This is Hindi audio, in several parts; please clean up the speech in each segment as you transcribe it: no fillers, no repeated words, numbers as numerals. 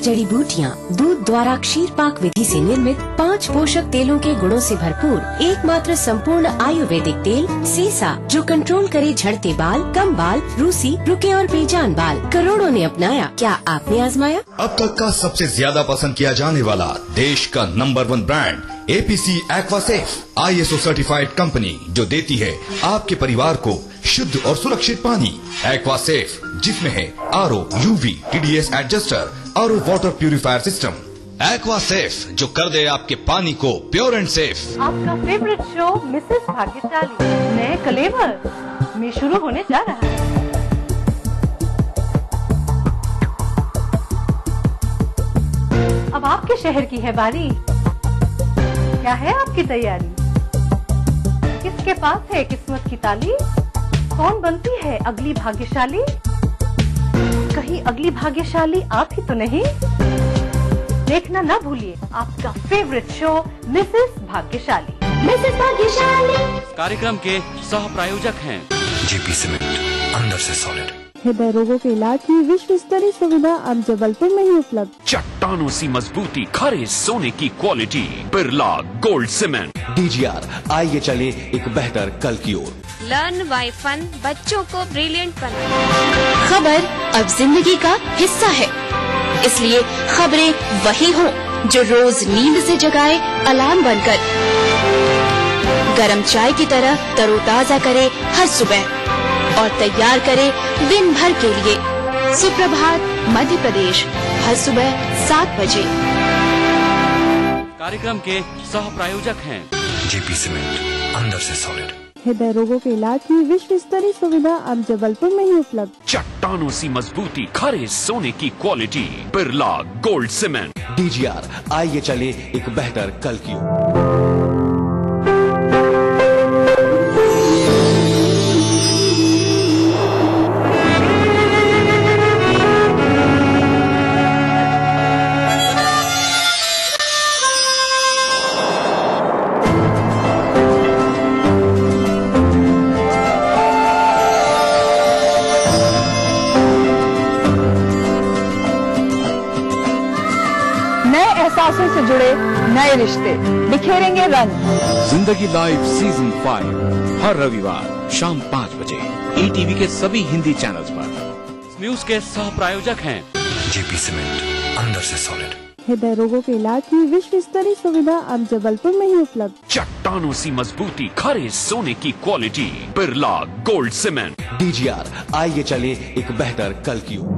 जड़ी बूटियाँ, दूध द्वारा क्षीर पाक विधि से निर्मित 5 पोषक तेलों के गुणों से भरपूर एकमात्र संपूर्ण आयुर्वेदिक तेल सीसा, जो कंट्रोल करे झड़ते बाल, कम बाल, रूसी, रुके और बेजान बाल। करोड़ों ने अपनाया, क्या आपने आजमाया? अब तक का सबसे ज्यादा पसंद किया जाने वाला देश का number 1 brand APC एक्वासेफ, ISO certified company, जो देती है आपके परिवार को शुद्ध और सुरक्षित पानी। एक्वासेफ, जिसमें है RO, UV, TDS एडजस्टर और वाटर प्यूरिफायर सिस्टम। एक्वासेफ, जो कर दे आपके पानी को प्योर एंड सेफ। आपका फेवरेट शो मिसेस भाग्यशाली नए कलेवर में शुरू होने जा रहा है। अब आपके शहर की है बारी, क्या है आपकी तैयारी? किसके पास है किस्मत की ताली? कौन बनती है अगली भाग्यशाली? कहीं अगली भाग्यशाली आप ही तो नहीं? देखना ना भूलिए आपका फेवरेट शो मिसेस भाग्यशाली। मिसेस भाग्यशाली कार्यक्रम के सह प्रायोजक हैं JP सीमेंट, अंदर से सॉलिड। हृदय रोगों के इलाज की विश्व स्तरीय सुविधा अब जबलपुर में ही उपलब्ध। चट्टानों सी मजबूती, खरे सोने की quality, Birla gold cement. DGR, आइए चले एक बेहतर कल की ओर। लर्न बाय फन, बच्चों को ब्रिलियंट बनाए। खबर अब जिंदगी का हिस्सा है, इसलिए खबरें वही हो जो रोज नींद से जगाए अलार्म बनकर, गरम चाय की तरह तरोताजा करे हर सुबह और तैयार करे दिन भर के लिए। सुप्रभात मध्य प्रदेश, हर सुबह 7 बजे। कार्यक्रम के सह प्रायोजक हैं JP सीमेंट, अंदर से सॉलिड। हृदय रोगों के इलाज की विश्व स्तरीय सुविधा अब जबलपुर में ही उपलब्ध। चट्टानों सी मजबूती, खरे सोने की quality, Birla gold cement. DGR, आइए चले एक बेहतर कल की ओर। एहसासों से जुड़े नए रिश्ते बिखेरेंगे रंग। जिंदगी लाइव सीजन 5 हर रविवार शाम 5 बजे ETV के सभी हिंदी चैनल्स पर। न्यूज के सह प्रायोजक हैं JP सीमेंट, अंदर से सॉलिड। हृदय रोगों के इलाज की विश्व स्तरीय सुविधा अब जबलपुर में ही उपलब्ध। चट्टानों सी मजबूती, खरे सोने की quality, Birla gold cement. DGR, आइए चले एक बेहतर कल की ओर।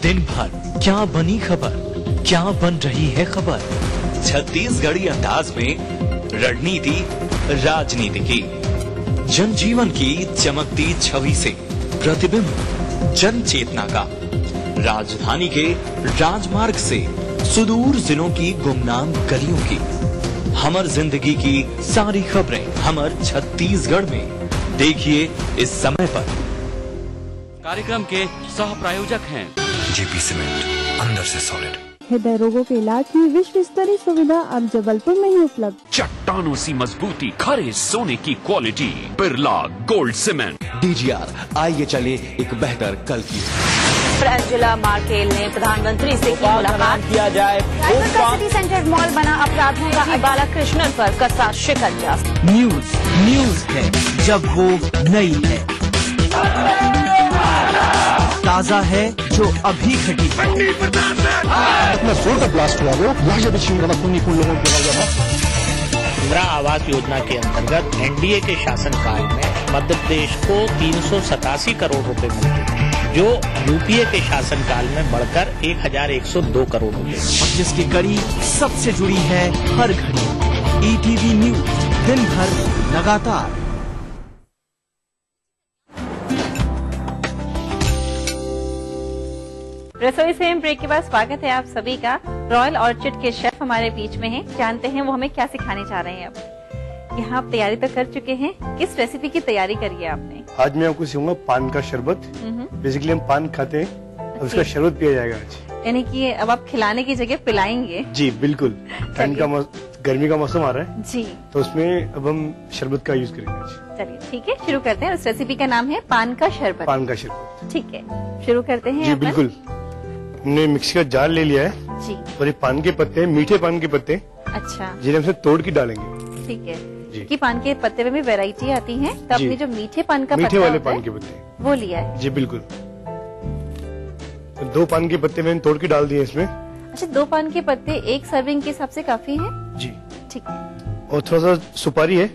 दिन भर क्या बनी खबर, क्या बन रही है खबर, छत्तीसगढ़ी अंदाज में रणनीति राजनीति की, जनजीवन की चमकती छवि से प्रतिबिंब जन चेतना का, राजधानी के राजमार्ग से सुदूर जिलों की गुमनाम गलियों की, हमर जिंदगी की सारी खबरें हमर छत्तीसगढ़ में। देखिए इस समय पर। कार्यक्रम के सह प्रायोजक हैं JP सीमेंट, अंदर से सॉलिड। हृदय रोगों के इलाज की विश्व स्तरीय सुविधा अब जबलपुर में ही उपलब्ध। चट्टानों सी मजबूती, खरे सोने की quality, Birla gold cement. DGR, आइए चले एक बेहतर कल की ओर। फ्रेंजिला मार्केल ने प्रधानमंत्री से की मुलाकात। किया जाए सिटी सेंटर मॉल बना अपराधियों का बालाकृष्णन पर कसा शिकंजा। न्यूज है जब वो नई है, ताजा है जो अभी घटी है। इंदिरा आवास योजना के अंतर्गत NDA के शासनकाल में मध्य प्रदेश को 387 करोड़ रुपए मिलते, जो UPA के शासनकाल में बढ़कर 1102 करोड़ रुपए, और जिसकी कड़ी सबसे जुड़ी है हर घड़ी। ETV न्यूज, दिन भर लगातार। रसोई से ब्रेक के बाद स्वागत है आप सभी का। रॉयल ऑर्चिड के शेफ हमारे बीच में हैं, जानते हैं वो हमें क्या सिखाने जा रहे हैं। अब यहाँ आप तैयारी तो कर चुके हैं, किस रेसिपी की तैयारी करी है आपने? आज मैं आपको सिखाऊंगा पान का शरबत। बेसिकली हम पान खाते हैं, अब उसका शरबत पिया जाएगा आज। यानी कि अब आप खिलाने की जगह पिलाएंगे? जी बिल्कुल। ठंड का गर्मी का मौसम आ रहा है जी, तो उसमें अब हम शरबत का यूज करेंगे आज। चलिए ठीक है, शुरू करते हैं। उस रेसिपी का नाम है पान का शरबत। पान का शरबत, ठीक है, शुरू करते हैं। जी बिल्कुल। हमने मिक्सी का जार ले लिया है जी। और ये पान के पत्ते, मीठे पान के पत्ते, अच्छा, जिन्हें हम तोड़ के डालेंगे। ठीक है। कि पान के पत्ते में भी वैरायटी आती है, तो आपने जो मीठे पान का मीठे पत्ता वाले होता पान है, के पत्ते वो लिया है। जी बिल्कुल। तो 2 पान के पत्ते मैंने तोड़ के डाल दिए इसमें। अच्छा, 2 पान के पत्ते एक सर्विंग के हिसाब से काफी है? जी ठीक है। और थोड़ा सा सुपारी है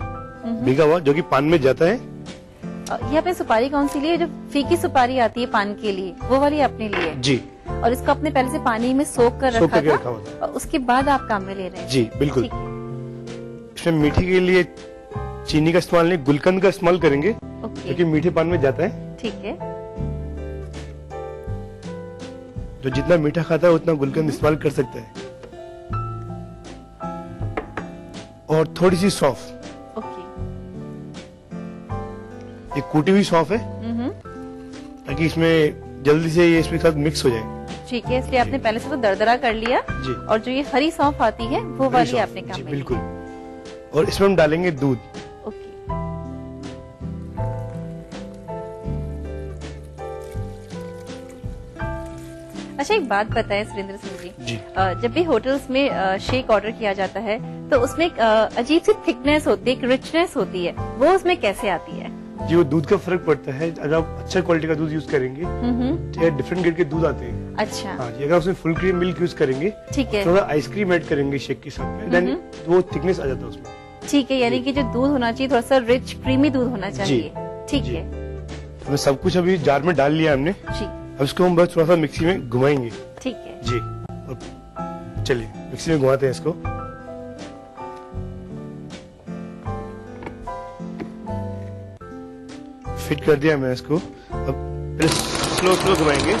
भीगा हुआ, जो कि पान में जाता है। ये आपने सुपारी कौन सी ली है? जो फीकी सुपारी आती है पान के लिए, वो वाली आपने ली है? जी। और इसको आपने पहले से पानी में सोख कर रखा करके था, रखा हुआ था। और उसके बाद आप काम में ले रहे हैं? जी बिल्कुल। ठीक है। इसमें मीठी के लिए चीनी का इस्तेमाल नहीं, गुलकंद का इस्तेमाल करेंगे, क्योंकि मीठे पान में जाता है। ठीक है। जो जितना मीठा खाता है उतना गुलकंद इस्तेमाल कर सकता है। और थोड़ी सी सौंफ, ये कूटी हुई सौंफ है, ताकि इसमें जल्दी से ये इसमें साथ मिक्स हो जाए। ठीक है, इसलिए आपने पहले से तो दरदरा कर लिया जी। और जो ये हरी सौंफ आती है वो वाली आपने काम में बिल्कुल। और इसमें हम डालेंगे दूध। अच्छा, एक बात बताएं सुरेंद्र सिंह जी, जब भी होटल्स में शेक ऑर्डर किया जाता है तो उसमें एक अजीब सी थिकनेस होती है, एक रिचनेस होती है, वो उसमें कैसे आती है? जी, वो दूध का फर्क पड़ता है। अगर आप अच्छा क्वालिटी का दूध यूज करेंगे, डिफरेंट ग्रेड के दूध आते हैं। अच्छा। हाँ जी, अगर उसमें फुल क्रीम मिल्क यूज करेंगे, ठीक है, थोड़ा आइसक्रीम ऐड करेंगे शेक के साथ में, देन वो थिकनेस आ जाता है उसमें। ठीक है, यानी कि जो दूध होना चाहिए थोड़ा सा रिच क्रीमी दूध होना चाहिए। ठीक है। तो सब कुछ अभी जार में डाल लिया हमने जी। अब इसको हम बस थोड़ा सा मिक्सी में घुमाएंगे। ठीक है जी। और चलिए मिक्सी में घुमाते हैं इसको। फिट कर दिया मैं इसको। अब पहले स्लो स्लो घुमाएंगे।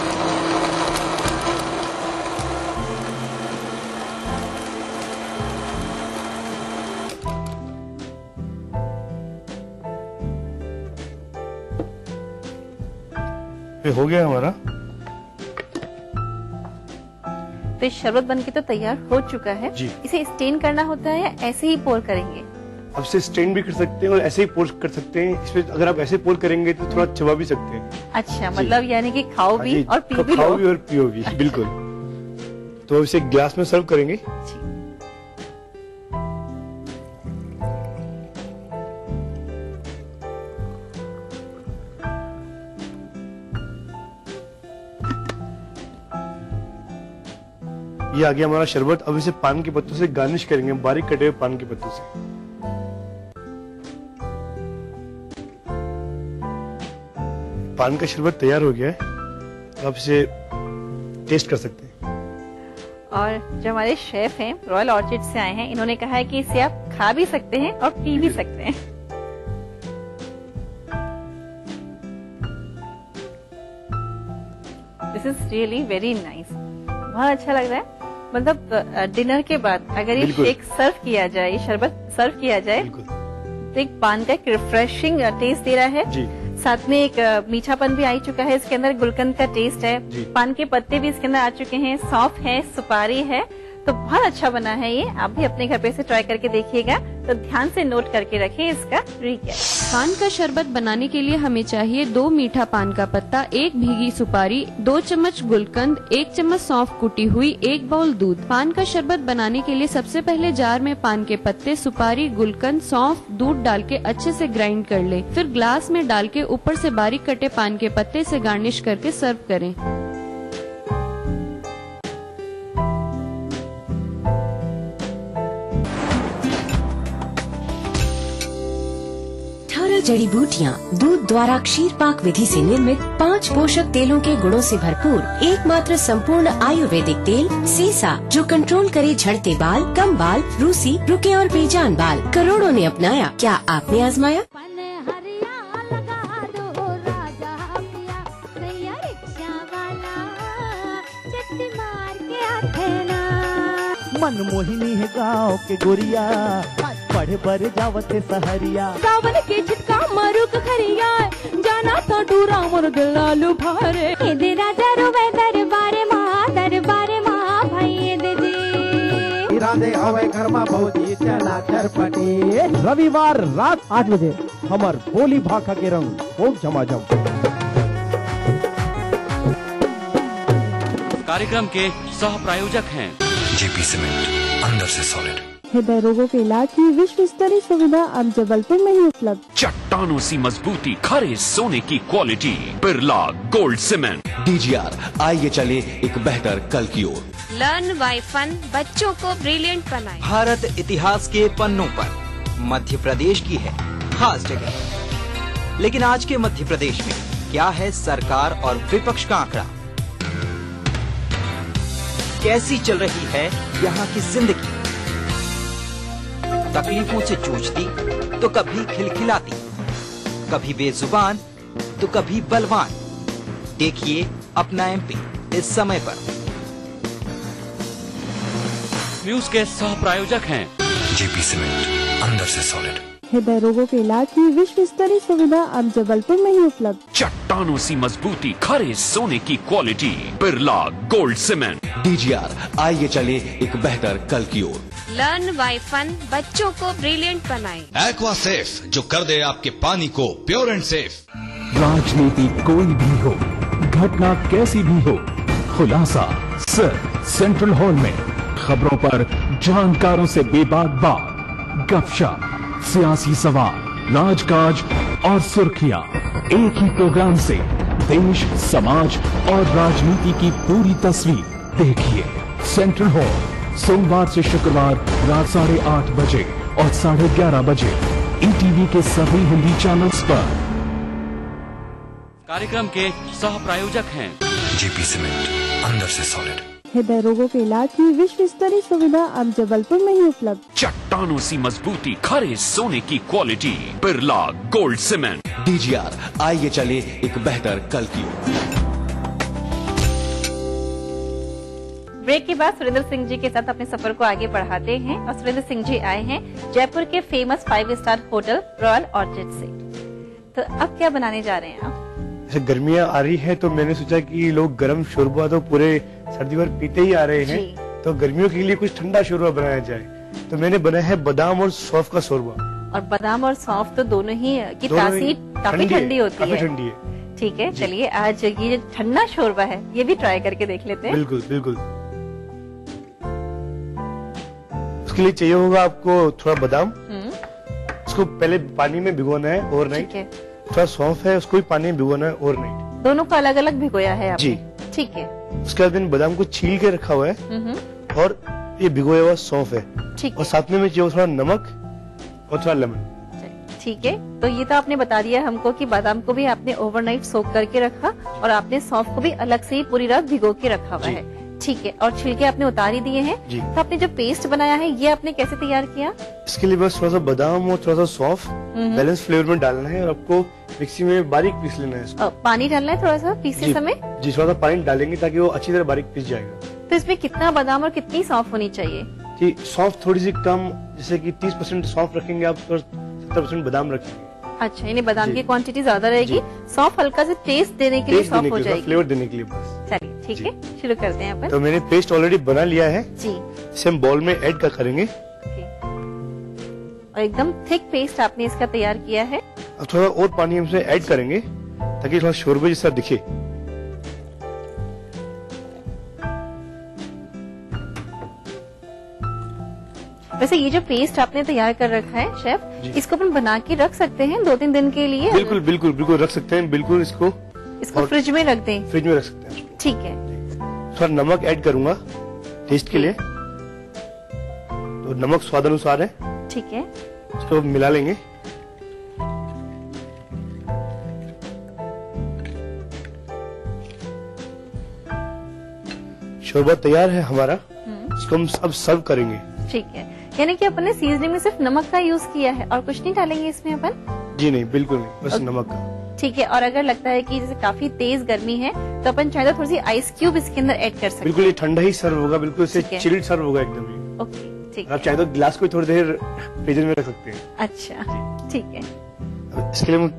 ये हो गया हमारा। तो ये शरबत बनके तो तैयार हो चुका है जी। इसे स्टेन करना होता है या ऐसे ही पोर करेंगे? अब से स्टेन भी कर सकते हैं और ऐसे ही पोर कर सकते हैं। इसमें अगर आप ऐसे पोर करेंगे तो थोड़ा चबा भी सकते हैं। अच्छा, मतलब यानी कि खाओ भी और पियो भी। खाओ भी और पियो भी, बिल्कुल। तो इसे ग्लास में सर्व करेंगे। ये आ गया हमारा शरबत। अब इसे पान के पत्तों से गार्निश करेंगे, बारीक कटे हुए पान के पत्तों से। पान का शरबत तैयार हो गया है। आप इसे टेस्ट कर सकते हैं। और जो हमारे शेफ हैं रॉयल ऑर्चिड से आए हैं, इन्होंने कहा है कि इसे आप खा भी सकते हैं और पी भी सकते हैं। This is really very nice. बहुत अच्छा लग रहा है। मतलब डिनर के बाद अगर ये शेक सर्व किया जाए, ये शरबत सर्व किया जाए, तो एक पान का एक रिफ्रेशिंग टेस्ट दे रहा है जी। साथ में एक मीठापन भी आ चुका है, इसके अंदर गुलकंद का टेस्ट है, पान के पत्ते भी इसके अंदर आ चुके हैं, सौंफ है, सुपारी है, तो बहुत अच्छा बना है ये। आप भी अपने घर पे इसे ट्राई करके देखिएगा, तो ध्यान से नोट करके रखें इसका रिकैप। पान का शरबत बनाने के लिए हमें चाहिए 2 मीठा पान का पत्ता, 1 भीगी सुपारी, 2 चम्मच गुलकंद, 1 चम्मच सौंफ कुटी हुई, 1 बाउल दूध। पान का शरबत बनाने के लिए सबसे पहले जार में पान के पत्ते, सुपारी, गुलकंद, सौंफ, दूध डाल के अच्छे से ग्राइंड कर ले। फिर ग्लास में डाल के ऊपर से बारीक कटे पान के पत्ते से गार्निश करके सर्व करें। 18 जड़ी बूटियाँ, दूध द्वारा क्षीर पाक विधि से निर्मित 5 पोषक तेलों के गुणों से भरपूर एकमात्र संपूर्ण आयुर्वेदिक तेल सेसा, जो कंट्रोल करे झड़ते बाल, कम बाल, रूसी, रुके और बेजान बाल। करोड़ों ने अपनाया, क्या आपने आजमाया? मनमोहिनी है गाँव के गोरिया, पढ़े पर जावते सहरिया। सावन के छिटका मरुक खरिया, जाना तो डूरा मोर दिल लालू भारे। दे राजा रुवे दरबारे माँ भाई दे जी। इरादे हवे घर में बहुती चला चरपटी। रविवार रात 8 बजे हमार बोली भाखा के रंग खूब झमाझम। कार्यक्रम के सह प्रायोजक हैं जेपी सीमेंट, अंदर से सॉलिड। हृदय रोगों के इलाज की विश्व स्तरीय सुविधा अब जबलपुर में ही उपलब्ध। चट्टानों सी मजबूती, खरे सोने की quality, Birla gold cement. DGR, आइए चले एक बेहतर कल की ओर। लर्न बाय फन, बच्चों को ब्रिलियंट बनाए। भारत इतिहास के पन्नों पर मध्य प्रदेश की है खास जगह। लेकिन आज के मध्य प्रदेश में क्या है सरकार और विपक्ष का आंकड़ा? कैसी चल रही है यहाँ की जिंदगी? तकलीफों से जूझती तो कभी खिलखिलाती, कभी बेजुबान तो कभी बलवान। देखिए अपना MP इस समय पर। न्यूज के सह प्रायोजक हैं जेपी सीमेंट, अंदर से सॉलिड। हृदय रोगों के इलाज की विश्व स्तरीय सुविधा अब जबलपुर में ही उपलब्ध। चट्टानों सी मजबूती, खरे सोने की quality, Birla gold cement. DGR, आइए चले एक बेहतर कल की ओर। लर्न बाय फन, बच्चों को ब्रिलियंट बनाए। एक्वा सेफ, जो कर दे आपके पानी को प्योर एंड सेफ। राजनीति कोई भी हो, घटना कैसी भी हो, खुलासा सिर्फ सेंट्रल हॉल में। खबरों पर जानकारों से बेबाक बात, गपशप, सियासी सवाल, राजकाज और सुर्खियां एक ही प्रोग्राम से देश, समाज और राजनीति की पूरी तस्वीर देखिए। सेंट्रल हॉल, सोमवार से शुक्रवार रात 8:30 बजे और 11:30 बजे ETV के सभी हिंदी चैनल्स पर। कार्यक्रम के सह प्रायोजक हैं जेपी सीमेंट, अंदर से सॉलिड। हृदय रोगों के इलाज की विश्व स्तरीय सुविधा अब जबलपुर में ही उपलब्ध। चट्टानों सी मजबूती, खरे सोने की quality, Birla gold cement. DGR, आइए चले एक बेहतर कल की ओर। ब्रेक के बाद सुरेंद्र सिंह जी के साथ अपने सफर को आगे बढ़ाते हैं और सुरेंद्र सिंह जी आए हैं जयपुर के famous 5 star hotel royal orchid से। तो अब क्या बनाने जा रहे हैं आप? जैसे गर्मियाँ आ रही है तो मैंने सोचा कि लोग गर्म शोरबा तो पूरे सर्दी भर पीते ही आ रहे हैं, तो गर्मियों के लिए कुछ ठंडा शोरबा बनाया जाए। तो मैंने बनाया है बादाम और सौंफ का शोरबा। और बादाम और सौंफ तो दोनों ही की तासीर काफी ठंडी होती है। ठंडी है। ठीक है, चलिए आज ये जो ठंडा शोरबा है ये भी ट्राई करके देख लेते हैं। बिल्कुल बिल्कुल। उसके लिए चाहिए होगा आपको थोड़ा बादाम, उसको पहले पानी में भिगोना है ओवरनाइट। थोड़ा सौंफ है, उसको भी पानी में भिगोना है ओवरनाइट। दोनों को अलग अलग भिगोया है आपने? जी ठीक है। उसके बाद मैंने बादाम को छील के रखा हुआ है और ये भिगोया हुआ सौंफ है। ठीक। और साथ में चाहिए थोड़ा नमक और थोड़ा लेमन। ठीक है, तो ये तो आपने बता दिया हमको कि बादाम को भी आपने ओवरनाइट सोक करके रखा और आपने सौंफ को भी अलग से ही पूरी रात भिगो के रखा हुआ है। ठीक है, और छिलके आपने उतार ही दिए हैं। तो आपने जो पेस्ट बनाया है ये आपने कैसे तैयार किया? इसके लिए बस थोड़ा सा बादाम और थोड़ा सा सौंफ बैलेंस फ्लेवर में डालना है और आपको मिक्सी में बारीक पीस लेना है इसको। पानी डालना है थोड़ा सा पीसते समय? जी, थोड़ा सा पानी डालेंगे ताकि वो अच्छी तरह बारीक पीस जाएगा। तो इसमें कितना बादाम और कितनी सौंफ होनी चाहिए? जी, सौंफ थोड़ी सी कम, जैसे कि 30% सौंफ रखेंगे आप और 70% बादाम रखेंगे। अच्छा, यानी बादाम की क्वांटिटी ज्यादा रहेगी, सौंफ हल्का से टेस्ट देने के लिए सौंफ हो जाएगी, फ्लेवर देने के लिए बस। चलिए ठीक है, शुरू करते हैं अपन। तो मैंने पेस्ट ऑलरेडी बना लिया है जी, इसे हम बाउल में ऐड करेंगे। और एकदम थिक पेस्ट आपने इसका तैयार किया है। अब थोड़ा और पानी हम इसमें ऐड करेंगे ताकि थोड़ा शोरबे जैसा दिखे। वैसे ये जो पेस्ट आपने तैयार कर रखा है शेफ, इसको अपन बना के रख सकते हैं 2-3 दिन के लिए? बिल्कुल बिल्कुल बिल्कुल रख सकते हैं, बिल्कुल। इसको फ्रिज में रख दें? फ्रिज में रख सकते हैं। ठीक है। थोड़ा नमक ऐड करूंगा टेस्ट के लिए, तो नमक स्वाद अनुसार है। ठीक है, इसको मिला लेंगे। शोरबा तैयार है हमारा, इसको हम अब सर्व करेंगे। ठीक है, यानी कि अपन ने सीजनिंग में सिर्फ नमक का यूज किया है और कुछ नहीं डालेंगे इसमें अपन? जी नहीं, बिल्कुल नहीं, बस नमक का। ठीक है, और अगर लगता है कि जैसे काफी तेज गर्मी है तो अपन चाहे तो थोड़ी सी आइस क्यूब इसके अंदर ऐड कर सकते हैं। बिल्कुल, ये ठंडा ही सर्व होगा, बिल्कुल इसे चिल्ड सर्व होगा एकदम। ओके, ठीक। आप चाहे तो गिलास को थोड़ी देर फ्रीजर में रख सकते हैं। अच्छा, ठीक है। इसके लिए हम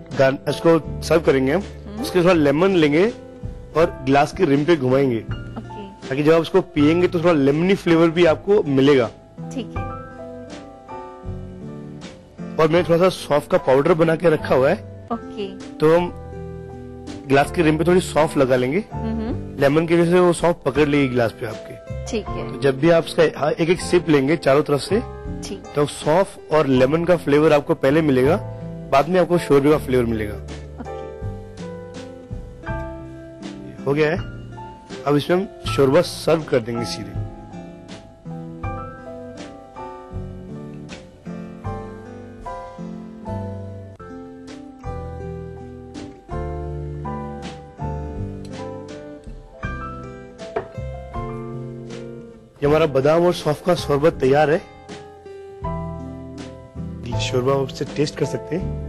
इसको सर्व करेंगे हम। इसके थोड़ा लेमन लेंगे और गिलास के रिम पे घुमाएंगे ताकि जब आप उसको पियेंगे तो थोड़ा लेमनी फ्लेवर भी आपको मिलेगा। ठीक है। और मैंने थोड़ा सा सौंफ का पाउडर बना के रखा हुआ है। ओके। तो हम ग्लास के रिम पे थोड़ी सौंफ लगा लेंगे। लेमन की वजह से वो सौंफ पकड़ लेगी ग्लास पे आपके। ठीक है। तो जब भी आप उसका एक एक सिप लेंगे चारों तरफ से, तो सौंफ और लेमन का फ्लेवर आपको पहले मिलेगा, बाद में आपको शोरबे का फ्लेवर मिलेगा। हो गया है। अब इसमें हम शोरबा सर्व कर देंगे सीधे। ये हमारा बादाम और सौंफ का शोरबा तैयार है। शोरबा उससे टेस्ट कर सकते हैं।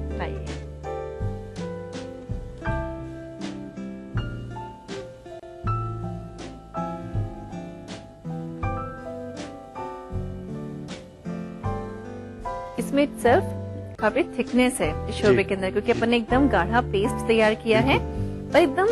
इसमें सिर्फ काफी थिकनेस है इस शोरबे के अंदर, क्योंकि अपन ने एकदम गाढ़ा पेस्ट तैयार किया है और एकदम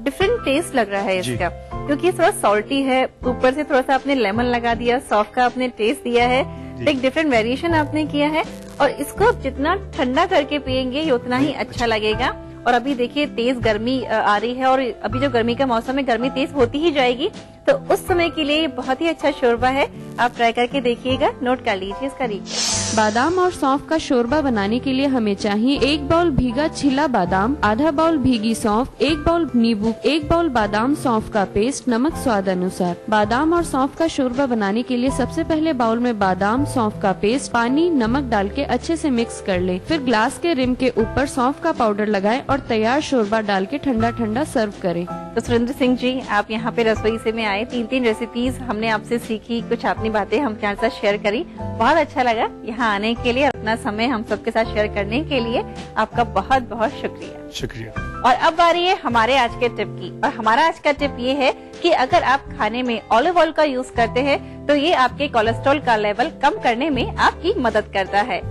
डिफरेंट टेस्ट लग रहा है इसका, क्योंकि ये थोड़ा सॉल्टी है। ऊपर से थोड़ा सा आपने लेमन लगा दिया, सौंफ का आपने टेस्ट दिया है, एक डिफरेंट वेरिएशन आपने किया है। और इसको जितना ठंडा करके पियेंगे ये उतना ही अच्छा लगेगा। और अभी देखिए तेज गर्मी आ रही है, और अभी जो गर्मी का मौसम है गर्मी तेज होती ही जाएगी, तो उस समय के लिए ये बहुत ही अच्छा शोरबा है। आप ट्राई करके देखिएगा, नोट कर लीजिए इसका रिव्यू। बादाम और सौंफ का शोरबा बनाने के लिए हमें चाहिए 1 बाउल भीगा छिला बादाम, आधा बाउल भीगी सौंफ, 1 बाउल नींबू, 1 बाउल बादाम सौंफ का पेस्ट, नमक स्वाद अनुसार। बादाम और सौंफ का शोरबा बनाने के लिए सबसे पहले बाउल में बादाम सौंफ का पेस्ट, पानी, नमक डाल के अच्छे से मिक्स कर ले। फिर ग्लास के रिम के ऊपर सौंफ का पाउडर लगाएं और तैयार शोरबा डाल के ठंडा ठंडा सर्व करें। तो सुरेंद्र सिंह जी, आप यहाँ पे रसोई से में आए, 3 रेसिपीज हमने आपसे सीखी, कुछ अपनी बातें हम आपके साथ शेयर करी, बहुत अच्छा लगा। यहाँ आने के लिए, अपना समय हम सबके साथ शेयर करने के लिए आपका बहुत बहुत शुक्रिया। शुक्रिया। और अब बारी है हमारे आज के टिप की, और हमारा आज का टिप ये है कि अगर आप खाने में ऑलिव ऑयल का यूज करते हैं तो ये आपके कोलेस्ट्रॉल का लेवल कम करने में आपकी मदद करता है।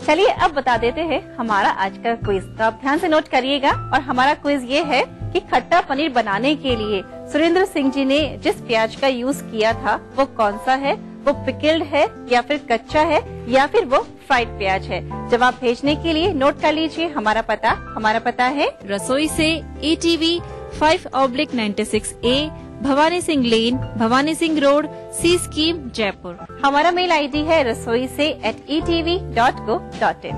चलिए अब बता देते हैं हमारा आज का क्विज, तो आप ध्यान से नोट करिएगा। और हमारा क्विज ये है कि खट्टा पनीर बनाने के लिए सुरेंद्र सिंह जी ने जिस प्याज का यूज किया था वो कौन सा है? वो पिकल्ड है या फिर कच्चा है या फिर वो फ्राइड प्याज है? जवाब भेजने के लिए नोट कर लीजिए हमारा पता है रसोई से ATV 5/96A, भवानी सिंह लेन, भवानी सिंह रोड, सी स्कीम, जयपुर। हमारा मेल आईडी है rasoi@etv.go.in।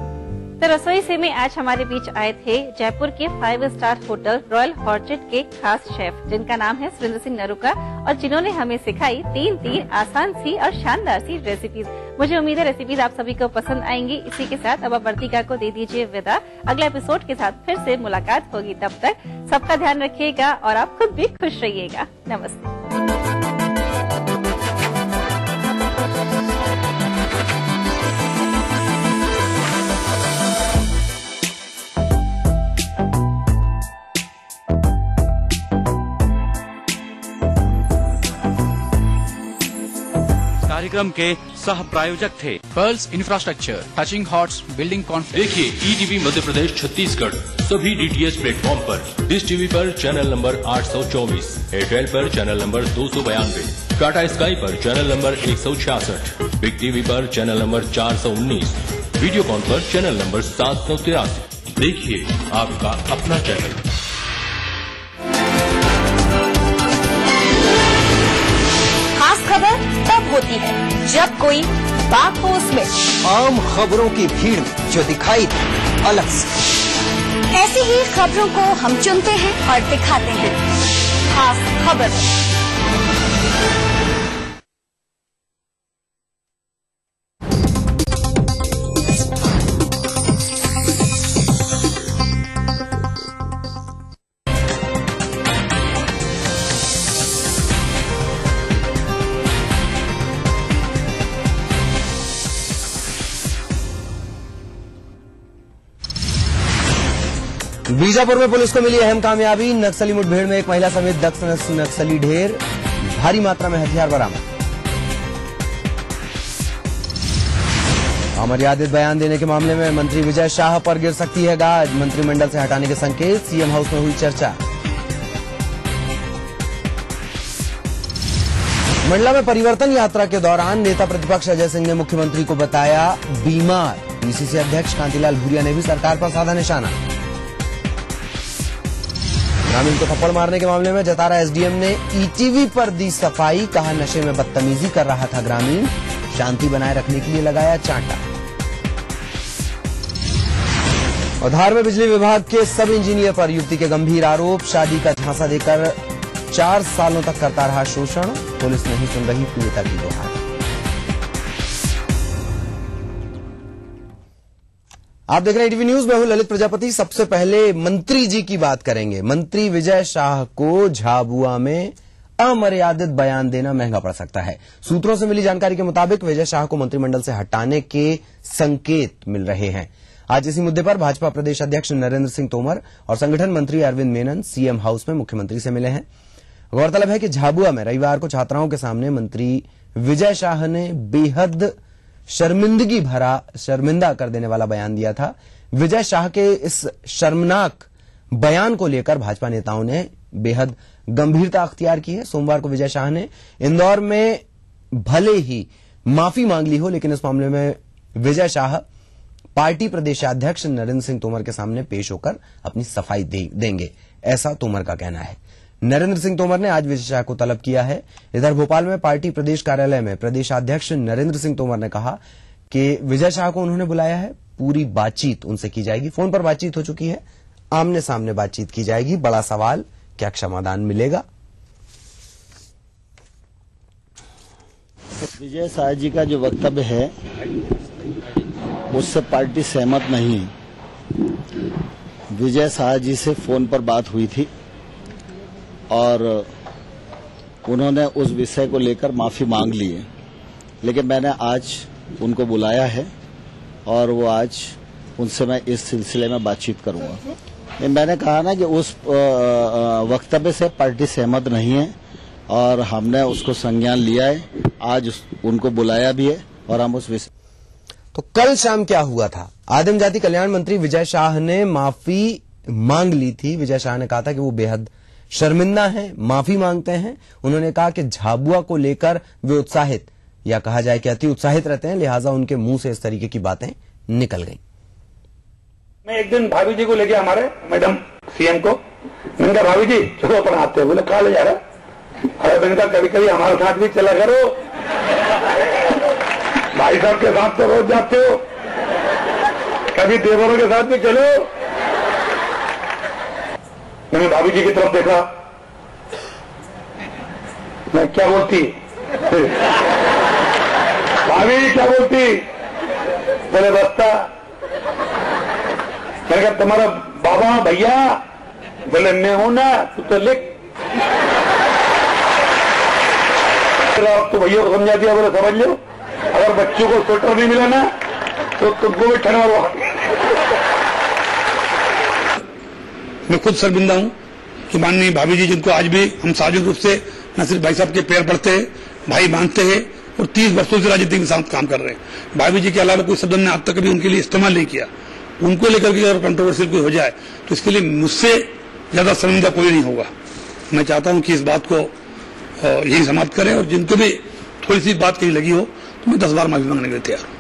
तो रसोई से में आज हमारे बीच आए थे जयपुर के 5 स्टार होटल रॉयल हॉर्चेट के खास शेफ, जिनका नाम है सुरेंद्र सिंह नरूका, और जिन्होंने हमें सिखाई 3 आसान सी और शानदार सी रेसिपीज। मुझे उम्मीद है रेसिपीज आप सभी को पसंद आएंगी। इसी के साथ अब आप वर्तिका को दे दीजिए विदा। अगले एपिसोड के साथ फिर से मुलाकात होगी, तब तक सबका ध्यान रखिएगा और आप खुद भी खुश रहिएगा। नमस्ते। कार्यक्रम के सह प्रायोजक थे pearls infrastructure, touching hearts, building conference. देखिए ETV मध्य प्रदेश छत्तीसगढ़ सभी DTH प्लेटफॉर्म पर। डिश टीवी पर चैनल नंबर 824, एयरटेल पर चैनल नंबर 292, टाटा स्काई पर चैनल नंबर 166, बिग टीवी पर चैनल नंबर 419, वीडियोकॉन पर चैनल नंबर 783। देखिए आपका अपना चैनल। खास खबर तब होती है जब कोई बात हो उसमें, आम खबरों की भीड़ में जो दिखाई दे अलग से। ऐसी ही खबरों को हम चुनते हैं और दिखाते हैं खास खबर। बीजापुर में पुलिस को मिली अहम कामयाबी, नक्सली मुठभेड़ में एक महिला समेत 10 नक्सली ढेर, भारी मात्रा में हथियार बरामद। अमर्यादित बयान देने के मामले में मंत्री विजय शाह पर गिर सकती है गाज, मंत्रिमंडल से हटाने के संकेत, सीएम हाउस में हुई चर्चा। मंडला में परिवर्तन यात्रा के दौरान नेता प्रतिपक्ष अजय सिंह ने मुख्यमंत्री को बताया बीमार, पीसीसी अध्यक्ष कांतिलाल भूरिया ने भी सरकार पर साधा निशाना। ग्रामीण को थप्पड़ मारने के मामले में जतारा एसडीएम ने ईटीवी पर दी सफाई, कहा नशे में बदतमीजी कर रहा था ग्रामीण, शांति बनाए रखने के लिए लगाया चांटा। और धार में बिजली विभाग के सब इंजीनियर पर युवती के गंभीर आरोप, शादी का झांसा देकर 4 सालों तक करता रहा शोषण, पुलिस नहीं सुन रही पीड़िता की गुहार। आप देख रहे हैं टीवी न्यूज, मैं हूं ललित प्रजापति। सबसे पहले मंत्री जी की बात करेंगे। मंत्री विजय शाह को झाबुआ में अमर्यादित बयान देना महंगा पड़ सकता है। सूत्रों से मिली जानकारी के मुताबिक विजय शाह को मंत्रिमंडल से हटाने के संकेत मिल रहे हैं। आज इसी मुद्दे पर भाजपा प्रदेश अध्यक्ष नरेंद्र सिंह तोमर और संगठन मंत्री अरविंद मेनन सीएम हाउस में मुख्यमंत्री से मिले हैं। गौरतलब है कि झाबुआ में रविवार को छात्राओं के सामने मंत्री विजय शाह ने बेहद शर्मिंदा कर देने वाला बयान दिया था। विजय शाह के इस शर्मनाक बयान को लेकर भाजपा नेताओं ने बेहद गंभीरता अख्तियार की है। सोमवार को विजय शाह ने इंदौर में भले ही माफी मांग ली हो, लेकिन इस मामले में विजय शाह पार्टी प्रदेशाध्यक्ष नरेंद्र सिंह तोमर के सामने पेश होकर अपनी सफाई देंगे, ऐसा तोमर का कहना है। नरेंद्र सिंह तोमर ने आज विजय शाह को तलब किया है। इधर भोपाल में पार्टी प्रदेश कार्यालय में प्रदेशाध्यक्ष नरेंद्र सिंह तोमर ने कहा कि विजय शाह को उन्होंने बुलाया है, पूरी बातचीत उनसे की जाएगी। फोन पर बातचीत हो चुकी है, आमने सामने बातचीत की जाएगी। बड़ा सवाल, क्या क्षमादान मिलेगा? विजय शाह जी का जो वक्तव्य है उससे पार्टी सहमत नहीं है। विजय शाह जी से फोन पर बात हुई थी और उन्होंने उस विषय को लेकर माफी मांग ली है, लेकिन मैंने आज उनको बुलाया है और वो आज उनसे मैं इस सिलसिले में बातचीत करूंगा। मैंने कहा ना कि उस वक्तव्य से पार्टी सहमत नहीं है और हमने उसको संज्ञान लिया है, आज उनको बुलाया भी है और हम उस विषय। तो कल शाम क्या हुआ था? आदिम जाति कल्याण मंत्री विजय शाह ने माफी मांग ली थी। विजय शाह ने कहा था कि वो बेहद शर्मिंदा हैं, माफी मांगते हैं। उन्होंने कहा कि झाबुआ को लेकर वे उत्साहित, या कहा जाए कि अति उत्साहित रहते हैं, लिहाजा उनके मुंह से इस तरीके की बातें निकल गईं। मैं एक दिन भाभी जी को लेके हमारे मैडम सीएम को, मैंने कहा भाभी जी चलो अपन आते हैं। बोले कहा ले जा रहा? अरे मैंने कहा कभी कभी हमारे साथ भी चला करो, भाई साहब के साथ तो रोज जाते हो, कभी देवरों के साथ भी चलो। मैंने भाभी जी की तरफ देखा, मैं क्या बोलती भाभी जी क्या बोलती? बोले बस्ता। मैंने कहा तुम्हारा बाबा भैया? बोले मैं हूं ना, तू तो लिख। तो भैया को समझा दिया, बोले समझ लो, अगर बच्चों को स्वेटर नहीं मिला ना तो तुमको भी ठंडा हुआ। मैं खुद शर्मिंदा हूं कि माननीय भाभी जी, जिनको आज भी हम सार्वजनिक रूप से न सिर्फ भाई साहब के पैर पड़ते हैं, भाई मानते हैं और 30 वर्षों से राजनीति के साथ काम कर रहे हैं। भाभी जी के अलावा कोई शब्द ने अब तक कभी उनके लिए इस्तेमाल नहीं किया। उनको लेकर के अगर कंट्रोवर्शियल कोई हो जाए तो इसके लिए मुझसे ज्यादा शर्मिंदा कोई नहीं होगा। मैं चाहता हूं कि इस बात को यही समाप्त करें और जिनको भी थोड़ी सी बात कहीं लगी हो तो मैं 10 बार माफी मांगने के लिए तैयार हूं।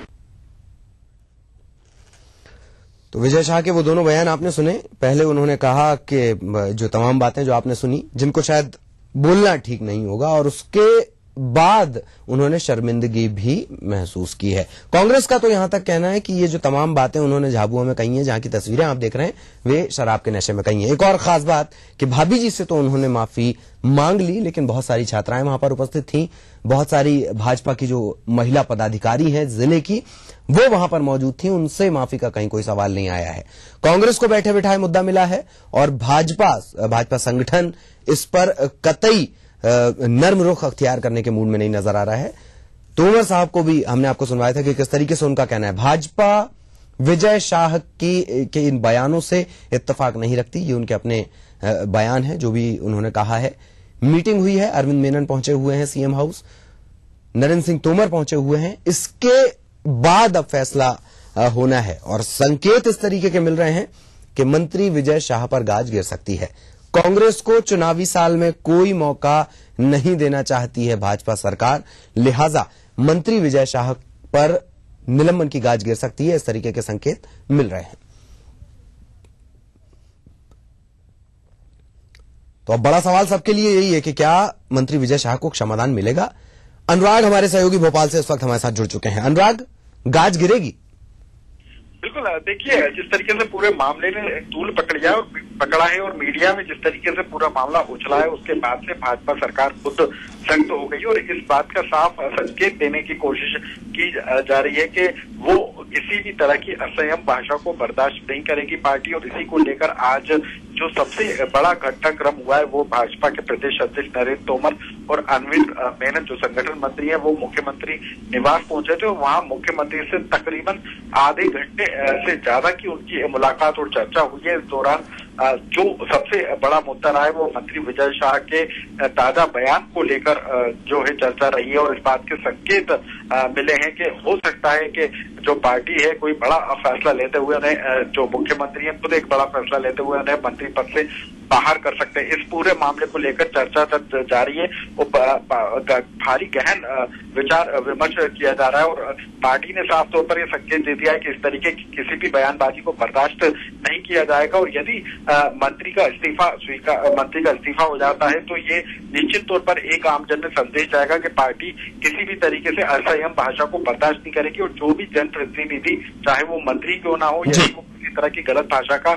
तो विजय शाह के वो दोनों बयान आपने सुने। पहले उन्होंने कहा कि जो तमाम बातें जो आपने सुनी, जिनको शायद बोलना ठीक नहीं होगा, और उसके बाद उन्होंने शर्मिंदगी भी महसूस की है। कांग्रेस का तो यहां तक कहना है कि ये जो तमाम बातें उन्होंने झाबुआ में कही हैं, जहां की तस्वीरें आप देख रहे हैं, वे शराब के नशे में कही हैं। एक और खास बात कि भाभी जी से तो उन्होंने माफी मांग ली, लेकिन बहुत सारी छात्राएं वहां पर उपस्थित थीं, बहुत सारी भाजपा की जो महिला पदाधिकारी हैं जिले की, वो वहां पर मौजूद थी, उनसे माफी का कहीं कोई सवाल नहीं आया है। कांग्रेस को बैठे बिठाए मुद्दा मिला है और भाजपा संगठन इस पर कतई नर्म रुख अख्तियार करने के मूड में नहीं नजर आ रहा है। तोमर साहब को भी हमने आपको सुनवाया था कि किस तरीके से उनका कहना है। भाजपा विजय शाह के इन बयानों से इत्तेफाक नहीं रखती, ये उनके अपने बयान है जो भी उन्होंने कहा है। मीटिंग हुई है, अरविंद मेनन पहुंचे हुए हैं सीएम हाउस, नरेंद्र सिंह तोमर पहुंचे हुए हैं, इसके बाद अब फैसला होना है और संकेत इस तरीके के मिल रहे हैं कि मंत्री विजय शाह पर गाज गिर सकती है। कांग्रेस को चुनावी साल में कोई मौका नहीं देना चाहती है भाजपा सरकार, लिहाजा मंत्री विजय शाह पर निलंबन की गाज गिर सकती है, इस तरीके के संकेत मिल रहे हैं। तो अब बड़ा सवाल सबके लिए यही है कि क्या मंत्री विजय शाह को क्षमादान मिलेगा। अनुराग हमारे सहयोगी भोपाल से इस वक्त हमारे साथ जुड़ चुके हैं। अनुराग, गाज गिरेगी? बिल्कुल, देखिए जिस तरीके से पूरे मामले ने तूल पकड़ा है और मीडिया में जिस तरीके से पूरा मामला उछला है, उसके बाद से भाजपा सरकार खुद सख्त हो गई और इस बात का साफ संकेत देने की कोशिश की जा रही है कि वो किसी भी तरह की असंयम भाषा को बर्दाश्त नहीं करेगी पार्टी। और इसी को लेकर आज जो सबसे बड़ा घटनाक्रम हुआ है वो भाजपा के प्रदेश अध्यक्ष नरेंद्र तोमर और अरविंद मेनन जो संगठन मंत्री है वो मुख्यमंत्री निवास पहुंचे थे और वहां मुख्यमंत्री से तकरीबन आधे घंटे से ज्यादा की उनकी मुलाकात और चर्चा हुई है। इस दौरान जो सबसे बड़ा मुद्दा रहा है वो मंत्री विजय शाह के ताजा बयान को लेकर जो है चर्चा रही है और इस बात के संकेत मिले हैं कि हो सकता है कि जो पार्टी है कोई बड़ा फैसला लेते हुए उन्हें, जो मुख्यमंत्री है खुद एक बड़ा फैसला लेते हुए उन्हें मंत्री पद से बाहर कर सकते हैं। इस पूरे मामले को लेकर चर्चा जारी है और भारी गहन विचार विमर्श किया जा रहा है और पार्टी ने साफ तौर पर यह संकेत दे दिया है कि इस तरीके की किसी भी बयानबाजी को बर्दाश्त नहीं किया जाएगा और यदि मंत्री का इस्तीफा हो जाता है तो ये निश्चित तौर पर एक आमजन में संदेश जाएगा कि पार्टी किसी भी तरीके से असंयम भाषा को बर्दाश्त नहीं करेगी और जो भी जनप्रतिनिधि चाहे वो मंत्री क्यों ना हो यदि वो किसी तरह की गलत भाषा का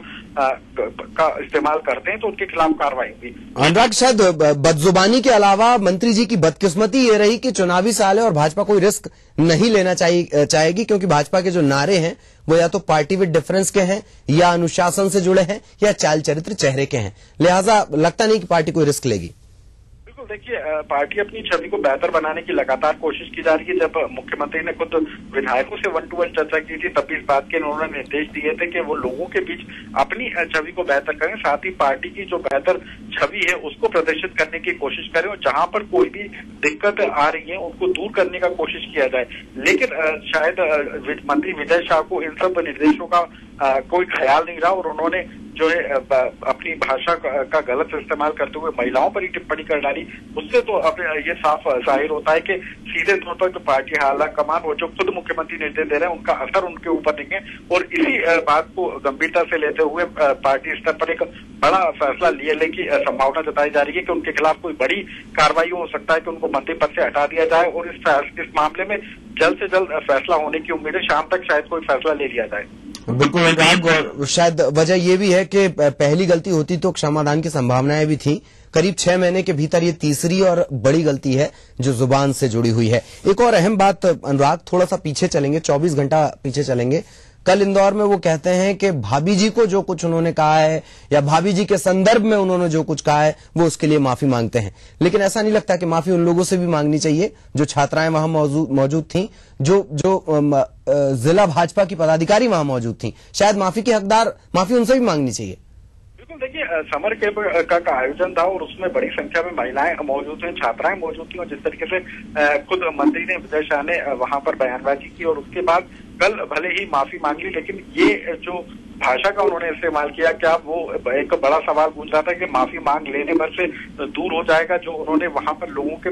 इस्तेमाल करते हैं तो उनके खिलाफ कार्रवाई होगी। अनुराग, शायद बदजुबानी के अलावा मंत्री जी की बदकिस्मती ये रही कि चुनावी साल है और भाजपा कोई रिस्क नहीं लेना चाहेगी क्योंकि भाजपा के जो नारे हैं वो या तो पार्टी विद डिफरेंस के हैं या अनुशासन से जुड़े हैं या चाल चरित्र चेहरे के हैं, लिहाजा लगता नहीं कि पार्टी कोई रिस्क लेगी। देखिए पार्टी अपनी छवि को बेहतर बनाने की लगातार कोशिश की जा रही है। जब मुख्यमंत्री ने खुद विधायकों से 1-to-1 चर्चा की थी तब भी इस बात के उन्होंने निर्देश दिए थे कि वो लोगों के बीच अपनी छवि को बेहतर करें, साथ ही पार्टी की जो बेहतर छवि है उसको प्रदर्शित करने की कोशिश करें और जहां पर कोई भी दिक्कत आ रही है उनको दूर करने का कोशिश किया जाए। लेकिन शायद मंत्री विजय शाह को इन सब निर्देशों का कोई ख्याल नहीं रहा और उन्होंने जो है अपनी भाषा का गलत इस्तेमाल करते हुए महिलाओं पर ही टिप्पणी कर डाली। उससे तो अब ये साफ जाहिर होता है कि सीधे तौर पर जो पार्टी हाला कमान वो जो खुद मुख्यमंत्री निर्देश दे रहे हैं उनका असर उनके ऊपर नहीं है और इसी बात को गंभीरता से लेते हुए पार्टी स्तर पर एक बड़ा फैसला लेने की संभावना जताई जा रही है कि उनके खिलाफ कोई बड़ी कार्रवाई हो सकता है कि उनको मंत्री पद से हटा दिया जाए और इस मामले में जल्द से जल्द फैसला होने की उम्मीद है। शाम तक शायद कोई फैसला ले लिया जाए। बिल्कुल अनुराग, और शायद वजह ये भी है कि पहली गलती होती तो क्षमादान की संभावनाएं भी थी। करीब 6 महीने के भीतर ये तीसरी और बड़ी गलती है जो जुबान से जुड़ी हुई है। एक और अहम बात अनुराग, थोड़ा सा पीछे चलेंगे, 24 घंटा पीछे चलेंगे। कल इंदौर में वो कहते हैं कि भाभी जी को जो कुछ उन्होंने कहा है या भाभी जी के संदर्भ में उन्होंने जो कुछ कहा है वो उसके लिए माफी मांगते हैं, लेकिन ऐसा नहीं लगता कि माफी उन लोगों से भी मांगनी चाहिए जो छात्राएं वहां मौजूद थीं, जो जिला भाजपा की पदाधिकारी वहां मौजूद थीं, शायद माफी उनसे भी मांगनी चाहिए। देखिए समर कैंप का आयोजन था और उसमें बड़ी संख्या में महिलाएं मौजूद थी, छात्राएं मौजूद थी और जिस तरीके से खुद मंत्री ने विजय शाह ने वहां पर बयानबाजी की और उसके बाद कल भले ही माफी मांग ली, लेकिन ये जो भाषा का उन्होंने इस्तेमाल किया क्या वो एक बड़ा सवाल पूछ रहा था कि माफी मांग लेने पर से दूर हो जाएगा। जो उन्होंने वहां पर लोगों के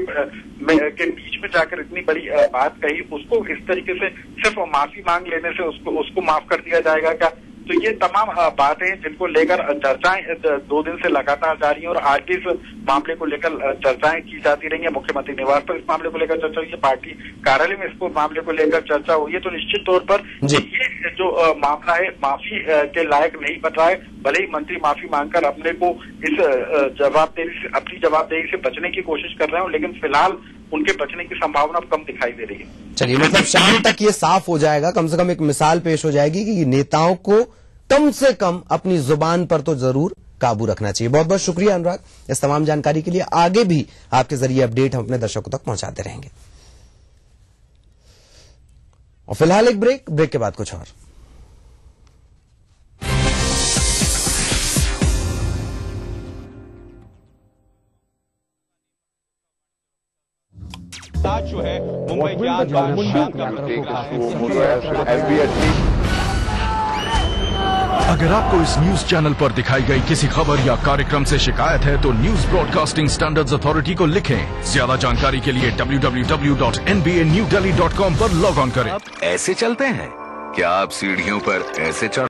बीच में जाकर इतनी बड़ी बात कही उसको इस तरीके से सिर्फ माफी मांग लेने से उसको माफ कर दिया जाएगा क्या? तो ये तमाम बातें जिनको लेकर चर्चाएं 2 दिन से लगातार जारी हैं और आज भी इस मामले को लेकर चर्चाएं की जाती रही है। मुख्यमंत्री निवास पर इस मामले को लेकर चर्चा हुई है, पार्टी कार्यालय में इसको मामले को लेकर चर्चा हुई है। तो निश्चित तौर पर ये जो मामला है माफी के लायक नहीं बन रहा है। भले ही मंत्री माफी मांगकर अपने को इस अपनी जवाबदेही से बचने की कोशिश कर रहे हो, लेकिन फिलहाल उनके बचने की संभावना कम दिखाई दे रही है। चलिए, मतलब शाम तक ये साफ हो जाएगा, कम से कम एक मिसाल पेश हो जाएगी कि नेताओं को कम से कम अपनी जुबान पर तो जरूर काबू रखना चाहिए। बहुत बहुत शुक्रिया अनुराग इस तमाम जानकारी के लिए। आगे भी आपके जरिए अपडेट हम अपने दर्शकों तक पहुंचाते रहेंगे। और फिलहाल एक ब्रेक के बाद कुछ और। जो है मुंबई अगर आपको इस न्यूज चैनल पर दिखाई गई किसी खबर या कार्यक्रम से शिकायत है तो न्यूज ब्रॉडकास्टिंग स्टैंडर्ड्स अथॉरिटी को लिखें। ज्यादा जानकारी के लिए www.nbanewdelhi.com पर लॉग ऑन करें। ऐसे चलते हैं क्या आप सीढ़ियों पर ऐसे चढ़